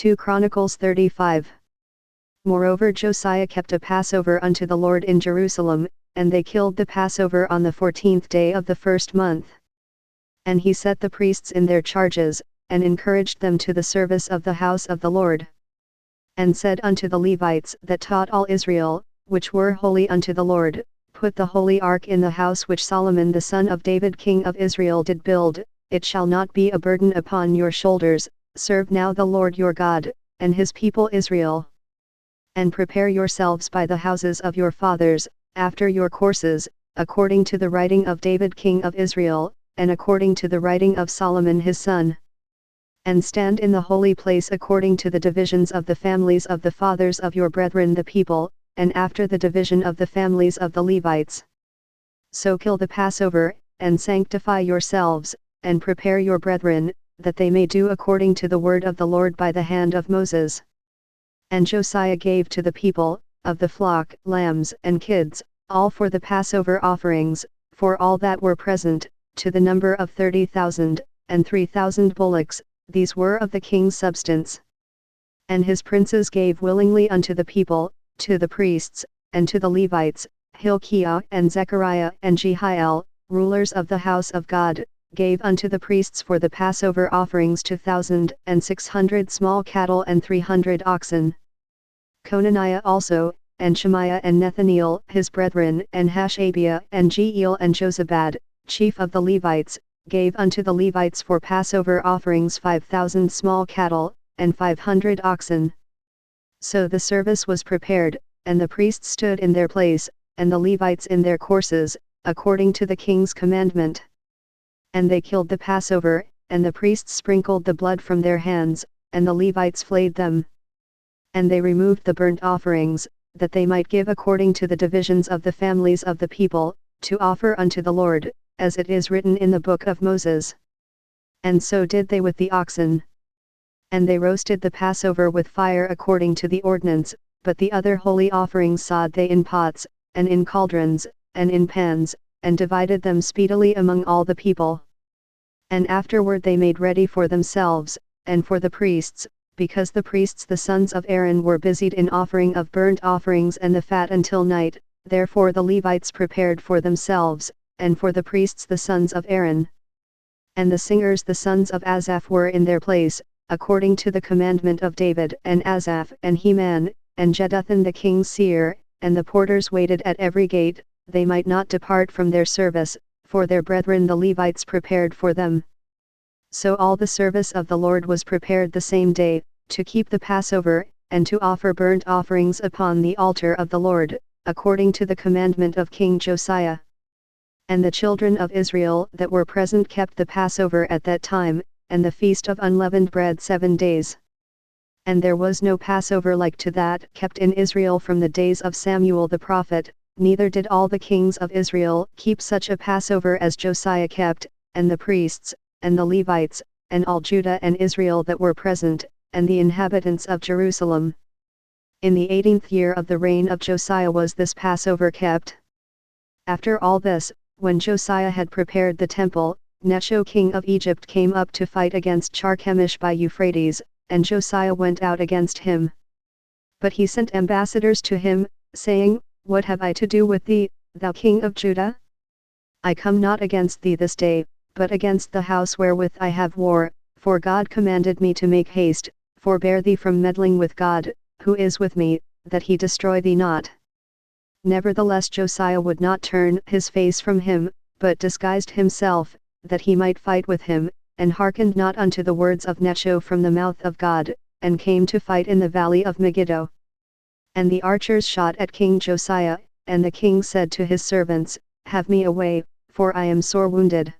2 Chronicles 35. Moreover Josiah kept a Passover unto the Lord in Jerusalem, and they killed the Passover on the 14th day of the first month. And he set the priests in their charges, and encouraged them to the service of the house of the Lord. And said unto the Levites that taught all Israel, which were holy unto the Lord, Put the holy ark in the house which Solomon the son of David king of Israel did build, it shall not be a burden upon your shoulders. Serve now the Lord your God, and his people Israel. And prepare yourselves by the houses of your fathers, after your courses, according to the writing of David king of Israel, and according to the writing of Solomon his son. And stand in the holy place according to the divisions of the families of the fathers of your brethren the people, and after the division of the families of the Levites. So kill the Passover, and sanctify yourselves, and prepare your brethren, that they may do according to the word of the Lord by the hand of Moses. And Josiah gave to the people, of the flock, lambs and kids, all for the Passover offerings, for all that were present, to the number of 30,000, and 3,000 bullocks, these were of the king's substance. And his princes gave willingly unto the people, to the priests, and to the Levites, Hilkiah and Zechariah and Jehiel, rulers of the house of God, gave unto the priests for the Passover offerings 2,600 small cattle and 300 oxen. Conaniah also, and Shemaiah and Nethaneel his brethren, and Hashabiah and Jeiel and Jozabad, chief of the Levites, gave unto the Levites for Passover offerings 5,000 small cattle, and 500 oxen. So the service was prepared, and the priests stood in their place, and the Levites in their courses, according to the king's commandment. And they killed the Passover, and the priests sprinkled the blood from their hands, and the Levites flayed them. And they removed the burnt offerings, that they might give according to the divisions of the families of the people, to offer unto the Lord, as it is written in the book of Moses. And so did they with the oxen. And they roasted the Passover with fire according to the ordinance, but the other holy offerings sod they in pots, and in cauldrons, and in pans, and divided them speedily among all the people. And afterward they made ready for themselves, and for the priests, because the priests the sons of Aaron were busied in offering of burnt offerings and the fat until night, therefore the Levites prepared for themselves, and for the priests the sons of Aaron. And the singers the sons of Asaph were in their place, according to the commandment of David and Asaph and Heman, and Jeduthun the king's seer, and the porters waited at every gate, they might not depart from their service, for their brethren the Levites prepared for them. So all the service of the Lord was prepared the same day, to keep the Passover, and to offer burnt offerings upon the altar of the Lord, according to the commandment of King Josiah. And the children of Israel that were present kept the Passover at that time, and the feast of unleavened bread 7 days. And there was no Passover like to that kept in Israel from the days of Samuel the prophet, neither did all the kings of Israel keep such a Passover as Josiah kept, and the priests, and the Levites, and all Judah and Israel that were present, and the inhabitants of Jerusalem. In the 18th year of the reign of Josiah was this Passover kept. After all this, when Josiah had prepared the temple, Necho king of Egypt came up to fight against Carchemish by Euphrates, and Josiah went out against him. But he sent ambassadors to him, saying, What have I to do with thee, thou king of Judah? I come not against thee this day, but against the house wherewith I have war, for God commanded me to make haste, forbear thee from meddling with God, who is with me, that he destroy thee not. Nevertheless Josiah would not turn his face from him, but disguised himself, that he might fight with him, and hearkened not unto the words of Necho from the mouth of God, and came to fight in the valley of Megiddo. And the archers shot at King Josiah, and the king said to his servants, Have me away, for I am sore wounded.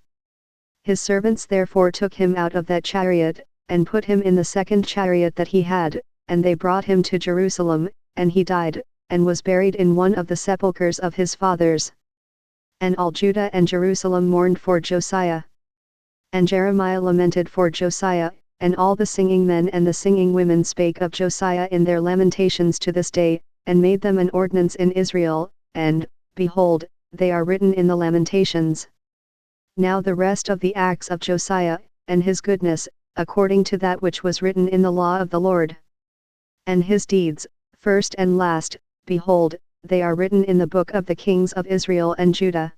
His servants therefore took him out of that chariot, and put him in the second chariot that he had, and they brought him to Jerusalem, and he died, and was buried in one of the sepulchres of his fathers. And all Judah and Jerusalem mourned for Josiah. And Jeremiah lamented for Josiah, and all the singing men and the singing women spake of Josiah in their lamentations to this day, and made them an ordinance in Israel, and, behold, they are written in the Lamentations. Now the rest of the acts of Josiah, and his goodness, according to that which was written in the law of the Lord. And his deeds, first and last, behold, they are written in the book of the kings of Israel and Judah.